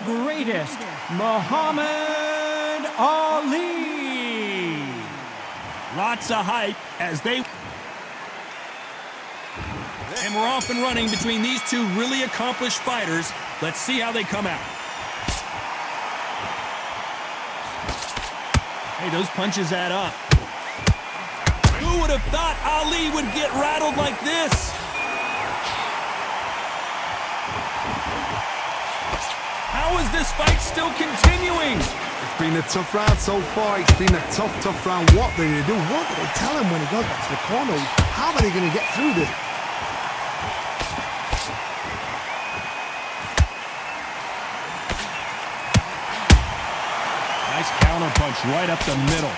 greatest, Muhammad Ali. Lots of hype as they... And we're off and running between these two really accomplished fighters. Let's see how they come out. Hey, those punches add up. Who would have thought Ali would get rattled like this? How is this fight still continuing? It's been a tough round so far. It's been a tough round. What do they do? What do they tell him when he goes back to the corner? How are they going to get through this? Nice counter punch right up the middle.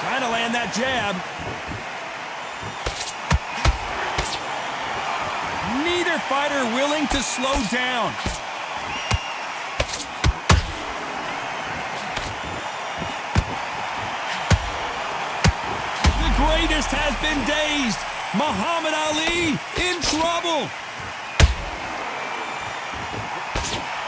Trying to land that jab. Neither fighter willing to slow down. The greatest has been dazed. Muhammad Ali in trouble.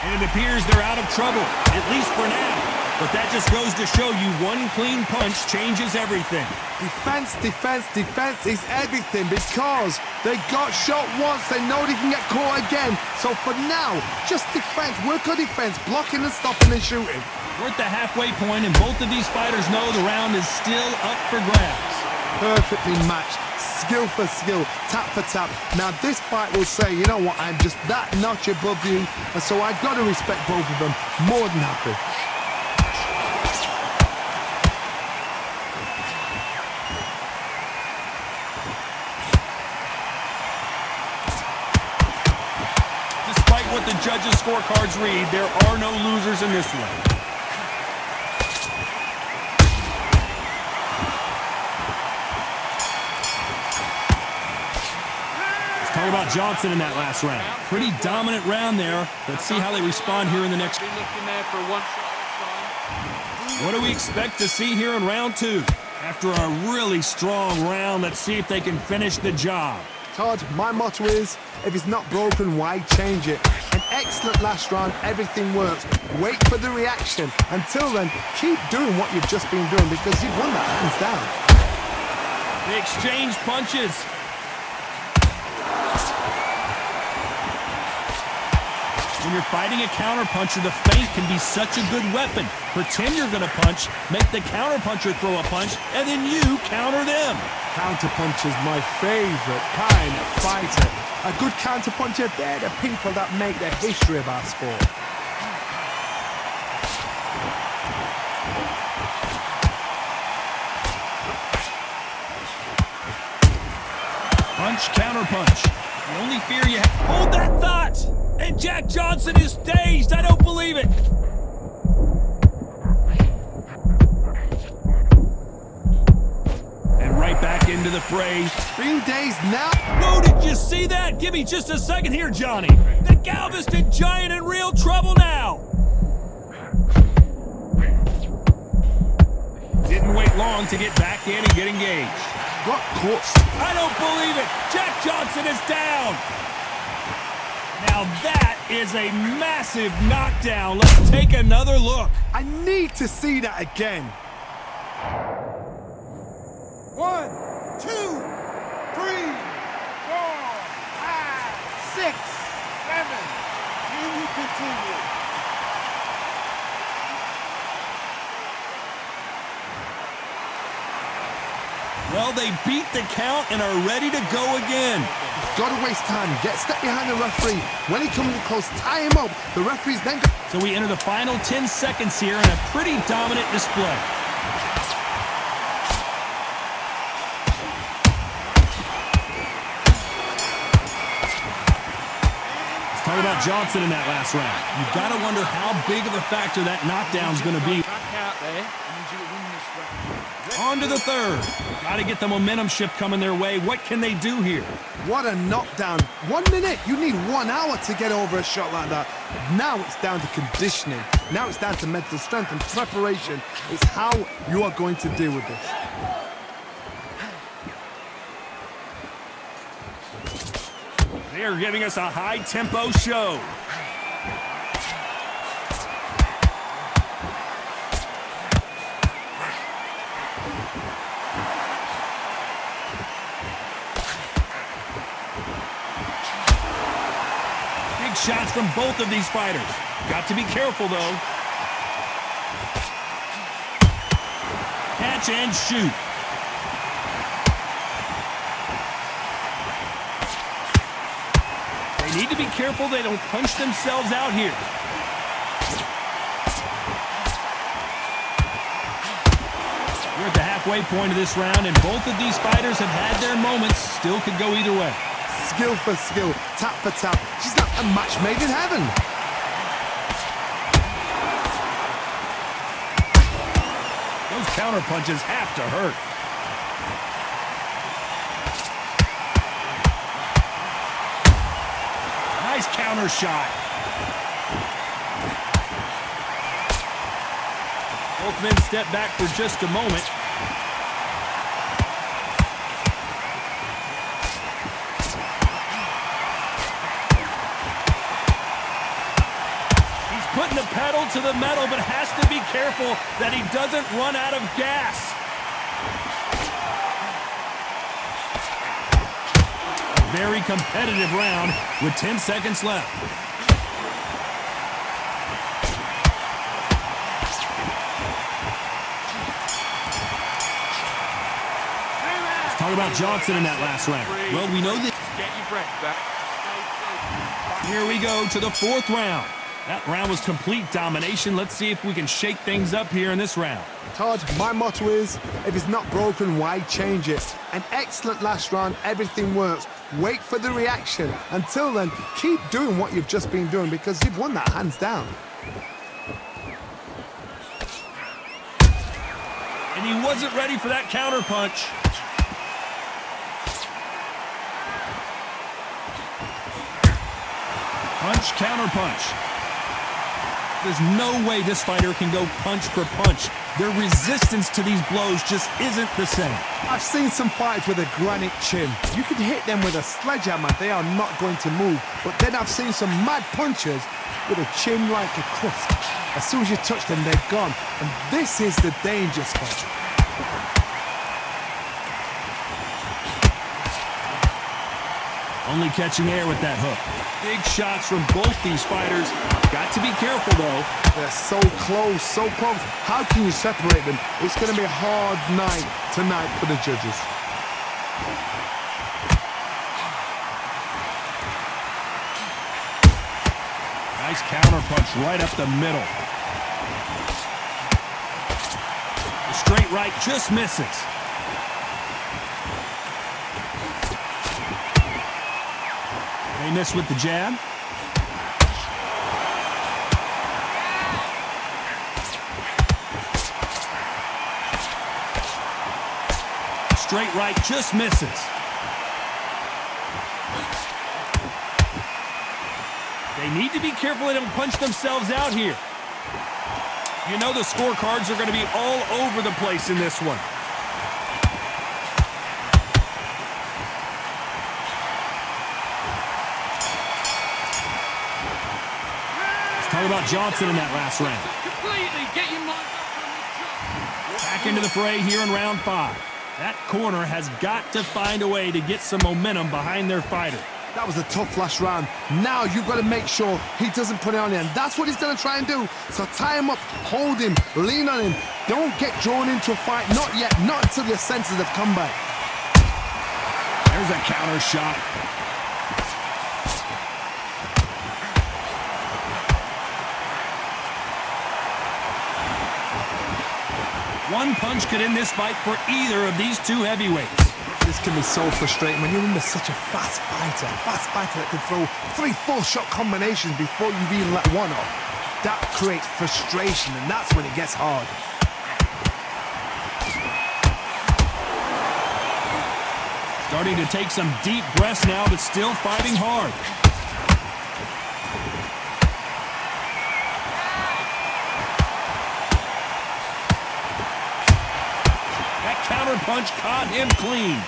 And it appears they're out of trouble, at least for now. But that just goes to show you one clean punch changes everything. Defense is everything because they got shot once. They know they can get caught again. So for now, just defense. Work on defense, blocking and stopping and shooting. We're at the halfway point, and both of these fighters know the round is still up for grabs. Perfectly matched. Skill for skill, tap for tap. Now this fight will say, you know what, I'm just that notch above you, and so I've got to respect both of them. More than happy. Despite what the judges' scorecards read, there are no losers in this one. Talk about Johnson in that last round. Pretty dominant round there. Let's see how they respond here in the next. What do we expect to see here in round two? After a really strong round, let's see if they can finish the job. Todd, my motto is, if it's not broken, why change it? An excellent last round, everything works. Wait for the reaction. Until then, keep doing what you've just been doing because you've won that hands down. They exchange punches. When you're fighting a counterpuncher, the feint can be such a good weapon. Pretend you're going to punch, make the counterpuncher throw a punch, and then you counter them. Counterpuncher's my favorite kind of fighter. A good counterpuncher, they're the people that make the history of our sport. Punch, counterpunch. The only fear you have... Hold that thought! And Jack Johnson is dazed. I don't believe it. And right back into the fray. Being dazed now. Whoa, did you see that? Give me just a second here, Johnny. The Galveston Giant in real trouble now. Didn't wait long to get back in and get engaged. Got caught. I don't believe it. Jack Johnson is down. Now that is a massive knockdown. Let's take another look. I need to see that again. 1, 2, 3, 4, 5, 6, 7. Can you continue? Well, they beat the count and are ready to go again. Gotta waste time. Get step behind the referee. When he comes close, tie him up. The referee's then... So we enter the final 10 seconds here in a pretty dominant display. Let's talk about Johnson in that last round. You've got to wonder how big of a factor that knockdown's going to be. Back out there. I need you to win this round. On to the third. Got to get the momentum shift coming their way. What can they do here? What a knockdown. 1 minute. You need 1 hour to get over a shot like that. Now it's down to conditioning. Now it's down to mental strength and preparation. It's how you are going to deal with this. They're giving us a high-tempo show. Big shots from both of these fighters. Got to be careful, though. Catch and shoot. They need to be careful they don't punch themselves out here. We're at the halfway point of this round, and both of these fighters have had their moments. Still could go either way. Skill for skill, tap for tap. She's not a match made in heaven. Those counter punches have to hurt. Nice counter shot. Both men step back for just a moment. He's putting the pedal to the metal, but has to be careful that he doesn't run out of gas. Very competitive round with 10 seconds left. Let's talk about Johnson in that last round. Well, we know that. Get your breath back. Here we go to the fourth round. That round was complete domination. Let's see if we can shake things up here in this round. Todd, my motto is, if it's not broken, why change it? An excellent last round, everything works. Wait for the reaction. Until then, keep doing what you've just been doing because you've won that hands down. And he wasn't ready for that counter punch. Punch, counter punch. There's no way this fighter can go punch for punch. Their resistance to these blows just isn't the same. I've seen some fighters with a granite chin. You could hit them with a sledgehammer, they are not going to move. But then I've seen some mad punchers with a chin like a crisp. As soon as you touch them, they're gone. And this is the danger spot. Only catching air with that hook. Big shots from both these fighters. Got to be careful, though. They're so close, so close. How can you separate them? It's going to be a hard night tonight for the judges. Nice counter punch right up the middle. The straight right just misses. They miss with the jab. Straight right just misses. They need to be careful they don't punch themselves out here. You know the scorecards are going to be all over the place in this one. Talk about Johnson in that last round. Completely get your mind up. Back into the fray here in round 5. That corner has got to find a way to get some momentum behind their fighter. That was a tough last round. Now you've got to make sure he doesn't put it on him. That's what he's going to try and do. So tie him up, hold him, lean on him. Don't get drawn into a fight. Not yet. Not until your senses have come back. There's a counter shot. One punch could end this fight for either of these two heavyweights. This can be so frustrating when you're under such a fast fighter that can throw 3-4 shot combinations before you've even let one off. That creates frustration, and that's when it gets hard. Starting to take some deep breaths now, but still fighting hard. Counter punch caught him clean.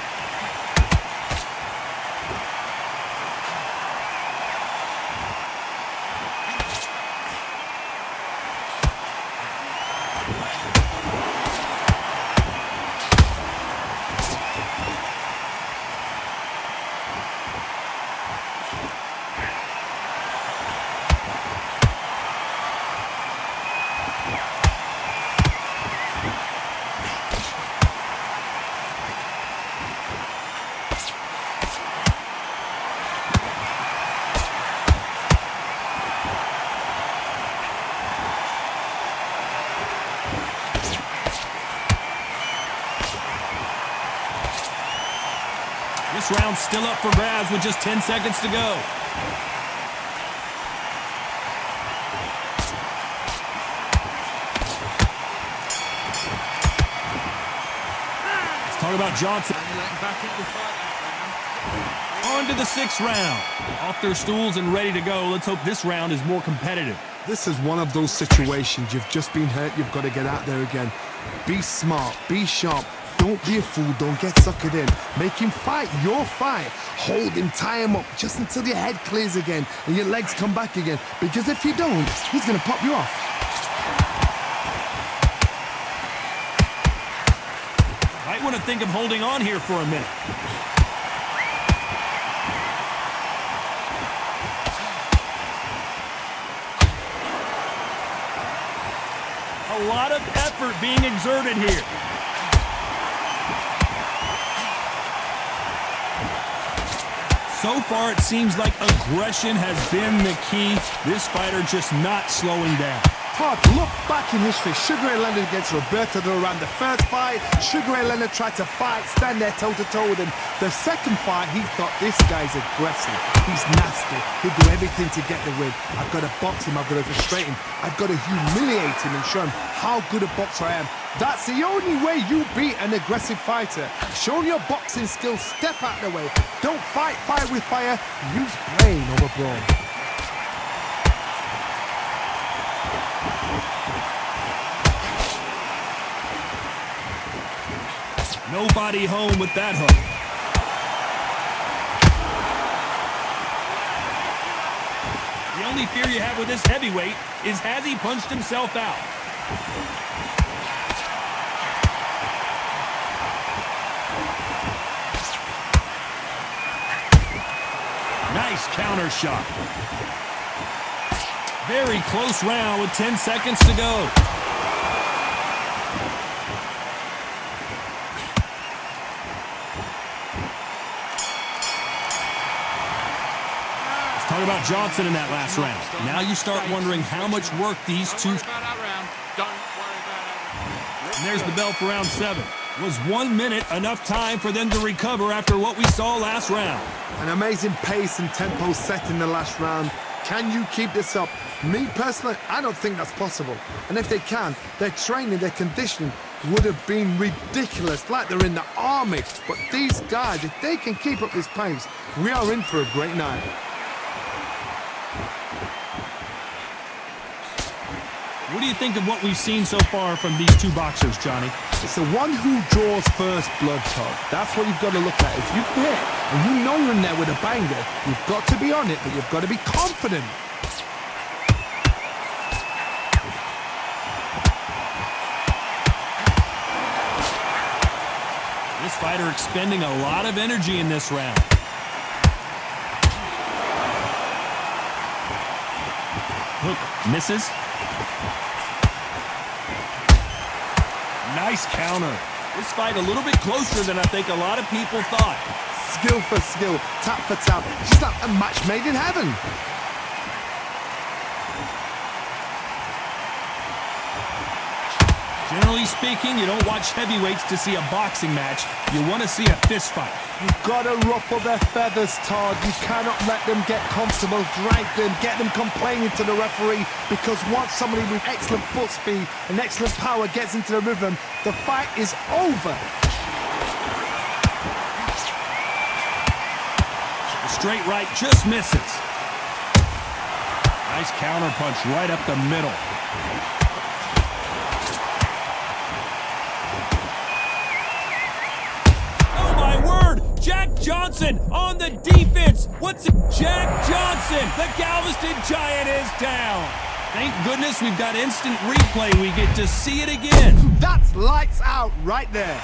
This round's still up for grabs with just 10 seconds to go. Let's talk about Johnson. On to the 6th round. Off their stools and ready to go. Let's hope this round is more competitive. This is one of those situations. You've just been hurt. You've got to get out there again. Be smart. Be sharp. Don't be a fool. Don't get suckered in. Make him fight your fight. Hold him, tie him up just until your head clears again and your legs come back again. Because if you don't, he's going to pop you off. Might want to think of holding on here for a minute. A lot of effort being exerted here. So far, it seems like aggression has been the key. This fighter just not slowing down. Todd, look back in history. Sugar Ray Leonard against Roberto Duran. The first fight, Sugar Ray Leonard tried to fight, stand there toe-to-toe with him. The second fight, he thought, this guy's aggressive. He's nasty. He'll do everything to get the win. I've got to box him. I've got to frustrate him. I've got to humiliate him and show him how good a boxer I am. That's the only way you beat an aggressive fighter. Show your boxing skills. Step out of the way. Don't fight fire with fire. Use brain over brawn. Nobody home with that hook. The only fear you have with this heavyweight is, has he punched himself out? Nice counter shot. Very close round with 10 seconds to go. Talk about Johnson in that last round. Now you start wondering how much work these two... And there's the bell for round 7. Was 1 minute enough time for them to recover after what we saw last round? An amazing pace and tempo set in the last round. Can you keep this up? Me personally, I don't think that's possible. And if they can, their training, their conditioning would have been ridiculous, like they're in the army. But these guys, if they can keep up this pace, we are in for a great night. What do you think of what we've seen so far from these two boxers, Johnny? It's the one who draws first blood, Todd. That's what you've got to look at. If you hit and you know you're in there with a banger, you've got to be on it, but you've got to be confident. This fighter expending a lot of energy in this round. Hook misses. Nice counter. This fight a little bit closer than I think a lot of people thought. Skill for skill, tap for tap. It's just like a match made in heaven. Generally speaking, you don't watch heavyweights to see a boxing match. You want to see a fist fight. You've got to ruffle their feathers, Todd. You cannot let them get comfortable, drag them, get them complaining to the referee, because once somebody with excellent foot speed and excellent power gets into the rhythm, the fight is over. The straight right just misses. Nice counter punch right up the middle. Jack Johnson on the defense. What's it? Jack Johnson, the Galveston Giant, is down. Thank goodness we've got instant replay. We get to see it again. That's lights out right there.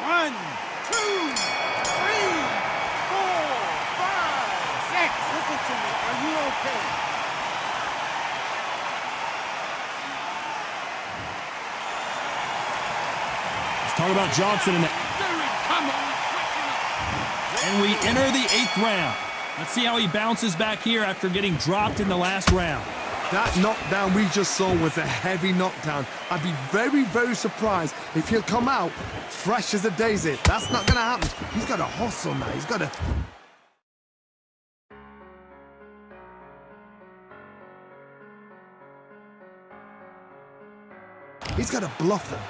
One, two, three, 4, 5, 6. Listen to me. Are you okay? Talk about Johnson in that. And we enter the 8th round. Let's see how he bounces back here after getting dropped in the last round. That knockdown we just saw was a heavy knockdown. I'd be very, very surprised if he'll come out fresh as a daisy. That's not going to happen. He's got to hustle now. He's got to... He's got to bluff them.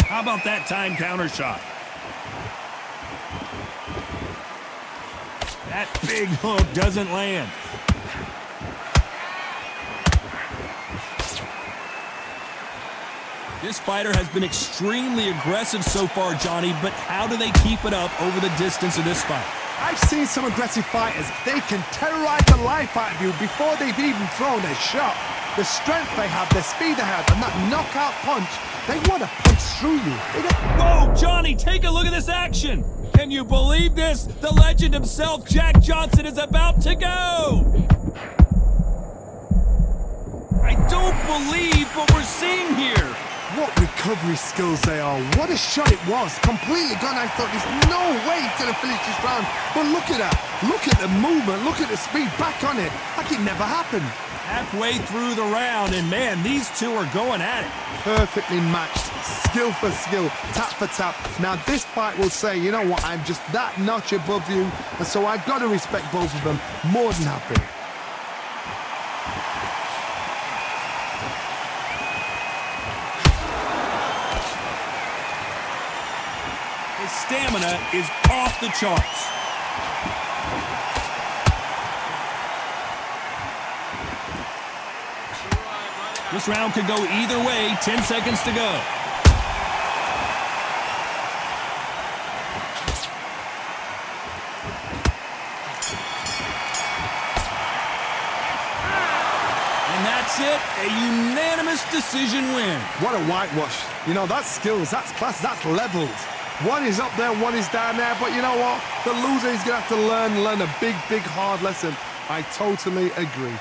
How about that time counter shot? That big hook doesn't land. This fighter has been extremely aggressive so far, Johnny, but how do they keep it up over the distance of this fight? I've seen some aggressive fighters. They can terrorize the life out of you before they've even thrown a shot. The strength they have, the speed they have, and that knockout punch, they want to punch through you. Whoa, Johnny, take a look at this action. Can you believe this? The legend himself, Jack Johnson, is about to go. I don't believe what we're seeing here. What recovery skills they are. What a shot it was. Completely gone. I thought there's no way he's going to finish this round. But look at that. Look at the movement. Look at the speed. Back on it. Like it never happened. Halfway through the round, and man, these two are going at it. Perfectly matched. Skill for skill. Tap for tap. Now this fight will say, you know what, I'm just that notch above you. And so I've got to respect both of them more than happy. His stamina is off the charts. This round could go either way. 10 seconds to go. And that's it. A unanimous decision win. What a whitewash. You know, that's skills, that's class, that's levels. One is up there, one is down there. But you know what? The loser is going to have to learn a big, big, hard lesson. I totally agree.